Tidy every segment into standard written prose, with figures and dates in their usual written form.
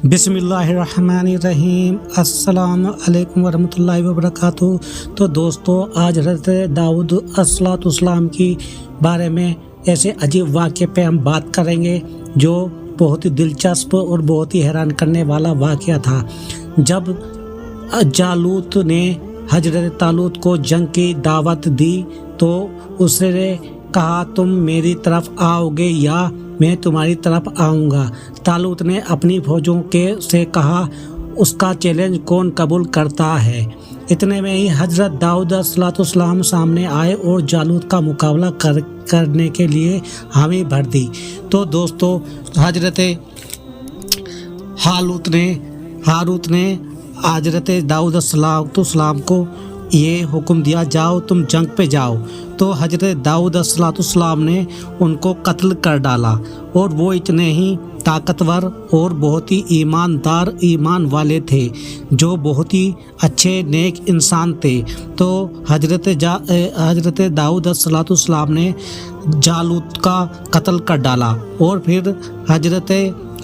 बिस्मिल्लाहिर्रहमानिर्रहीम। अस्सलाम वालेकुम वरहमतुल्लाहि वबरकातुहू। तो दोस्तों, आज हज़रत दाऊद अलैहिस्सलाम की बारे में ऐसे अजीब वाक़े पे हम बात करेंगे जो बहुत ही दिलचस्प और बहुत ही हैरान करने वाला वाक़या था। जब जालूत ने हज़रत तालूत को जंग की दावत दी तो उसने कहा, तुम मेरी तरफ आओगे या मैं तुम्हारी तरफ आऊँगा। तालूत ने अपनी फौजों से कहा, उसका चैलेंज कौन कबूल करता है। इतने में ही हज़रत दाऊद अलैहिस्सलाम सामने आए और जालूत का मुकाबला करने के लिए हामी भर दी। तो दोस्तों, हज़रत हारूत ने हज़रत दाऊद अलैहिस्सलाम को ये हुक्म दिया, जाओ तुम जंग पे जाओ। तो हज़रत दाऊद अलैहिस्सलाम ने उनको कत्ल कर डाला और वो इतने ही ताकतवर और बहुत ही ईमान वाले थे, जो बहुत ही अच्छे नेक इंसान थे। तो हज़रत दाऊद अलैहिस्सलाम ने जालूत का कत्ल कर डाला और फिर हज़रत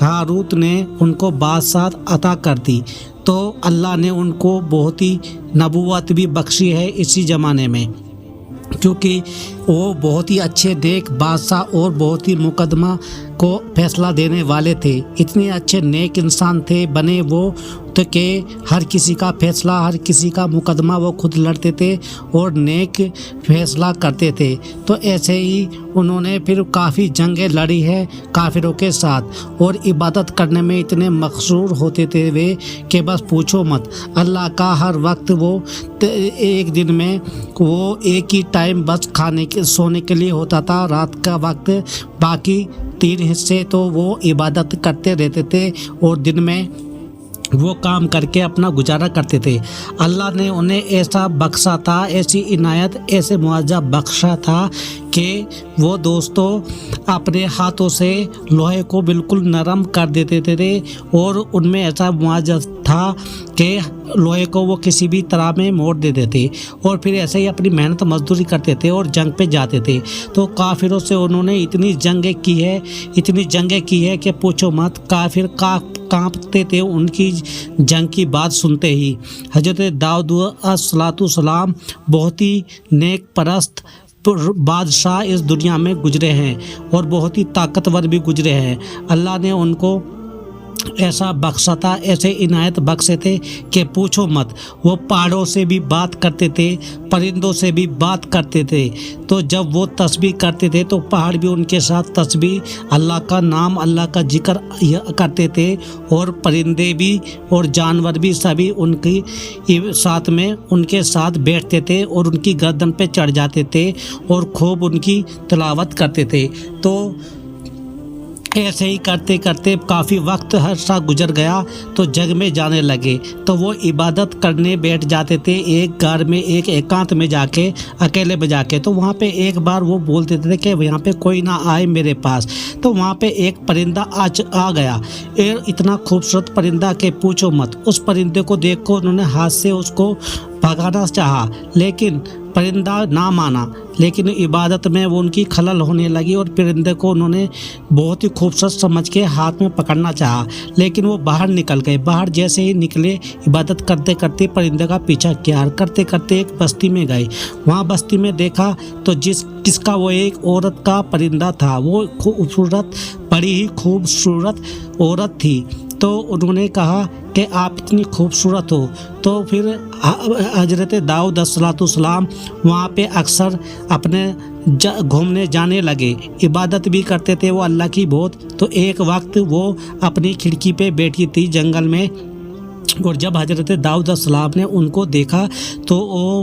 हारूत ने उनको बादशाह अता कर दी। तो अल्लाह ने उनको बहुत ही नबूवत भी बख्शी है इसी ज़माने में, क्योंकि वो बहुत ही अच्छे नेक बादशाह और बहुत ही मुकदमा को फैसला देने वाले थे। इतने अच्छे नेक इंसान थे बने वो तो कि हर किसी का फैसला, हर किसी का मुकदमा वो खुद लड़ते थे और नेक फैसला करते थे। तो ऐसे ही उन्होंने फिर काफ़ी जंगें लड़ी है काफिरों के साथ और इबादत करने में इतने मशहूर होते थे वे कि बस पूछो मत। अल्लाह का हर वक्त वो एक दिन में वो एक ही टाइम बस सोने के लिए होता था, रात का वक्त, बाकी 3 हिस्से तो वो इबादत करते रहते थे और दिन में वो काम करके अपना गुजारा करते थे। अल्लाह ने उन्हें ऐसा बख्शा था, ऐसी इनायत, ऐसे मुआवजा बख्शा था कि वो दोस्तों अपने हाथों से लोहे को बिल्कुल नरम कर देते थे और उनमें ऐसा मुआवजा था कि लोहे को वो किसी भी तरह में मोड़ देते थे और फिर ऐसे ही अपनी मेहनत मजदूरी करते थे और जंग पे जाते थे। तो काफिरों से उन्होंने इतनी जंगें की है कि पूछो मत। काफिर कांपते थे उनकी जंग की बात सुनते ही। हज़रत दाऊद अलैहिस्सलाम बहुत ही नेक परस्त बादशाह इस दुनिया में गुजरे हैं और बहुत ही ताकतवर भी गुजरे हैं। अल्लाह ने उनको ऐसा बख्शा था, ऐसे इनायत बख्शे थे कि पूछो मत। वो पहाड़ों से भी बात करते थे, परिंदों से भी बात करते थे। तो जब वो तस्बीह करते थे तो पहाड़ भी उनके साथ तस्बीह, अल्लाह का नाम, अल्लाह का जिक्र करते थे और परिंदे भी और जानवर भी सभी उनके साथ बैठते थे और उनकी गर्दन पे चढ़ जाते थे और खूब उनकी तिलावत करते थे। तो ऐसे ही करते करते काफ़ी वक्त हर्षा गुजर गया तो जग में जाने लगे। तो वो इबादत करने बैठ जाते थे एक घर में, एक एकांत में जाके, अकेले में जाके। तो वहाँ पे एक बार वो बोल देते थे कि यहाँ पे कोई ना आए मेरे पास। तो वहाँ पे एक परिंदा आ गया, इतना खूबसूरत परिंदा के पूछो मत। उस परिंदे को देख कर उन्होंने हाथ से उसको भगाना चाहा, लेकिन परिंदा ना माना। लेकिन इबादत में वो उनकी खलल होने लगी और परिंदे को उन्होंने बहुत ही खूबसूरत समझ के हाथ में पकड़ना चाहा, लेकिन वो बाहर निकल गए। बाहर जैसे ही निकले, इबादत करते करते परिंदे का पीछा किया, करते करते एक बस्ती में गए। वहाँ बस्ती में देखा तो किसका वो एक औरत का परिंदा था। वो खूबसूरत, बड़ी ही खूबसूरत औरत थी। तो उन्होंने कहा कि आप इतनी खूबसूरत हो। तो फिर हज़रत दाऊद अलैहिस्सलाम वहाँ पे अक्सर अपने घूमने जाने लगे, इबादत भी करते थे वो अल्लाह की बहुत। तो एक वक्त वो अपनी खिड़की पे बैठी थी जंगल में और जब हज़रत दाऊद अलैहिस्सलाम ने उनको देखा तो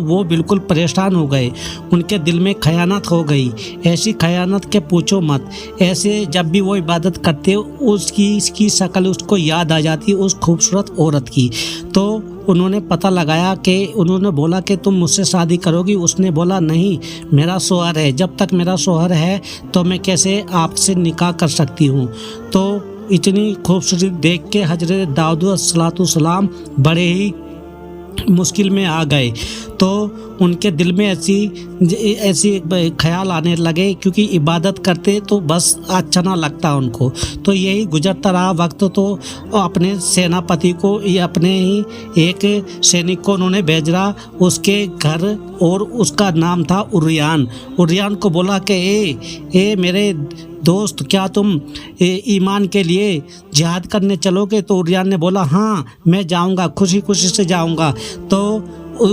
वो बिल्कुल परेशान हो गए। उनके दिल में खयानत हो गई, ऐसी खयानत के पूछो मत। ऐसे जब भी वो इबादत करते उसकी शक्ल उसको याद आ जाती उस खूबसूरत औरत की। तो उन्होंने पता लगाया कि उन्होंने बोला कि तुम मुझसे शादी करोगी। उसने बोला नहीं, मेरा शौहर है, जब तक मेरा शौहर है तो मैं कैसे आपसे निकाह कर सकती हूँ। तो इतनी खूबसूरती देख के हज़रत दाऊद अलैहिस्सलाम बड़े ही मुश्किल में आ गए। تو ان کے دل میں ایسی خیال آنے لگے، کیونکہ عبادت کرتے تو بس اچھا نہ لگتا ان کو۔ تو یہی گزرتا رہا وقت، تو اپنے سیناپتی کو، یہ اپنے ہی ایک سینک کو انہوں نے بھیجا اس کے گھر، اور اس کا نام تھا اریان کو بولا کہ اے میرے دوست، کیا تم ایمان کے لیے جہاد کرنے چلو گے؟ تو اریان نے بولا ہاں میں جاؤں گا، خوشی سے جاؤں گا۔ تو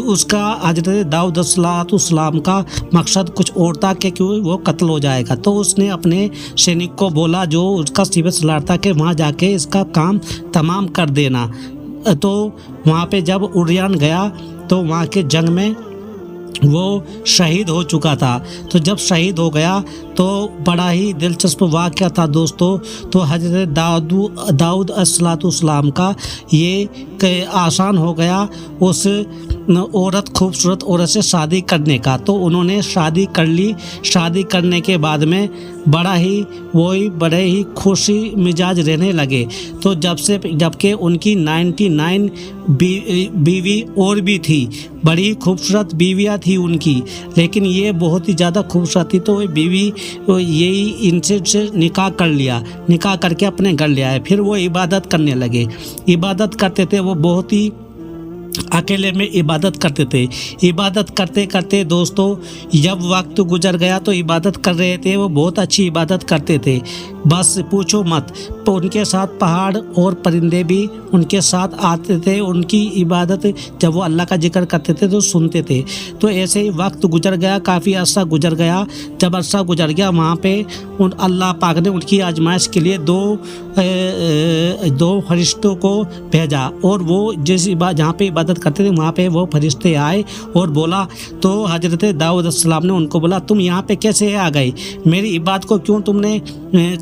اس کا حضرت داؤد علیہ السلام کا مقصد کچھ اور تھا کہ وہ قتل ہو جائے گا۔ تو اس نے اپنے سینک کو بولا جو اس کا سپہ سالار تھا کہ وہاں جا کے اس کا کام تمام کر دینا۔ تو وہاں پہ جب اریان گیا تو وہاں کے جنگ میں وہ شہید ہو چکا تھا۔ تو جب شہید ہو گیا تو بڑا ہی دلچسپ واقعہ تھا دوستو۔ تو حضرت داؤد علیہ السلام کا یہ کہ آسان ہو گیا اس خوبصورت عورت سے شادی کرنے کا۔ تو انہوں نے شادی کر لی۔ شادی کرنے کے بعد میں بڑے ہی خوشی مزاج رہنے لگے۔ تو جبکہ ان کی 99 بیوی اور بھی تھی، بڑی خوبصورت بیویاں تھی ان کی، لیکن یہ بہت ہی زیادہ خوبصورت تھی۔ تو وہ بیوی یہی ان سے نکاح کر لیا، نکاح کر کے اپنے گھر لے آئے۔ پھر وہ عبادت کرنے لگے۔ عبادت کرتے تھے، وہ بہت ہی اکیلے میں عبادت کرتے تھے۔ عبادت کرتے کرتے دوستو جب وقت گزر گیا تو عبادت کر رہے تھے، وہ بہت اچھی عبادت کرتے تھے، بس پوچھو مت۔ تو ان کے ساتھ پہاڑ اور پرندے بھی ان کے ساتھ آتے تھے، ان کی عبادت جب وہ اللہ کا ذکر کرتے تھے تو سنتے تھے۔ تو ایسے ہی وقت گزر گیا، کافی عرصہ گزر گیا۔ جب عرصہ گزر گیا وہاں پہ اللہ پاک نے ان کی آزمائش کے لیے دو فرشتوں کو بھیجا، اور وہ جہاں پہ عبادت کرتے تھے وہاں پہ وہ فرشتے آئے اور بولا۔ تو حضرت داؤد علیہ السلام نے ان کو بولا تم یہاں پہ کیسے آ گئے؟ میری عبادت کو کیوں تم نے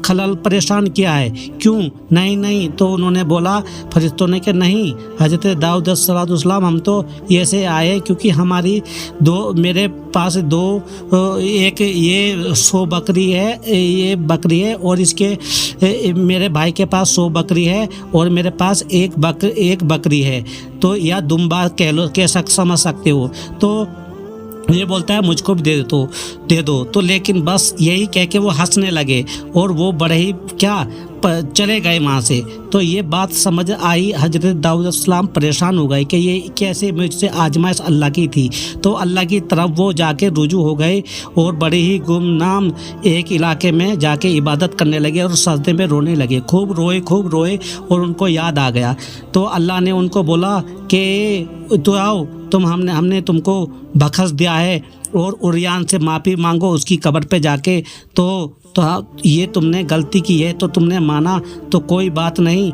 خلل پریشان کیا ہے؟ کیوں؟ نہیں۔ تو انہوں نے بولا فرشتوں نے کہ نہیں حضرت داؤد علیہ السلام، ہم تو ایسے آئے کیونکہ میرے پاس ایک یہ 100 بکری ہے، یہ بکری ہے، اور اس کے میرے بھائی کے پاس 100 بکری ہے، اور میرے پاس ایک بکری ہے، تو یا دمبا سمجھ سکتے ہو۔ تو یہ بولتا ہے مجھ کو بھی دے دو۔ تو لیکن بس یہی کہہ کے وہ ہنسنے لگے، اور وہ بڑے ہی چلے گئے وہاں سے۔ تو یہ بات سمجھ آئی، حضرت داؤد علیہ السلام پریشان ہو گئے کہ یہ کیسے مجھ سے آزمائش اللہ کی تھی۔ تو اللہ کی طرف وہ جا کے رجوع ہو گئے، اور بڑے ہی گمنام ایک علاقے میں جا کے عبادت کرنے لگے، اور سجدے میں رونے لگے، خوب روئے، اور ان کو یاد آ گیا۔ تو اللہ نے ان کو بولا کہ تو آؤ، ہم نے تم کو بخش دیا ہے، اور اریان سے معافی مانگو اس کی قبر پہ جا کے۔ تو یہ تم نے غلطی کی ہے تو تم نے مانا تو کوئی بات نہیں،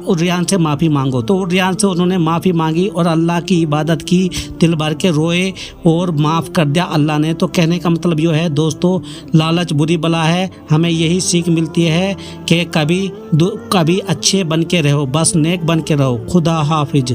اریان سے معافی مانگو۔ تو اریان سے انہوں نے معافی مانگی اور اللہ کی عبادت کی، دل بھر کے روئے اور معاف کر دیا اللہ نے۔ تو کہنے کا مطلب یہ ہے دوستو، لالچ بری بلا ہے، ہمیں یہی سیکھ ملتی ہے کہ کبھی اچھے بن کے رہو، بس نیک بن کے رہو۔ خدا حافظ۔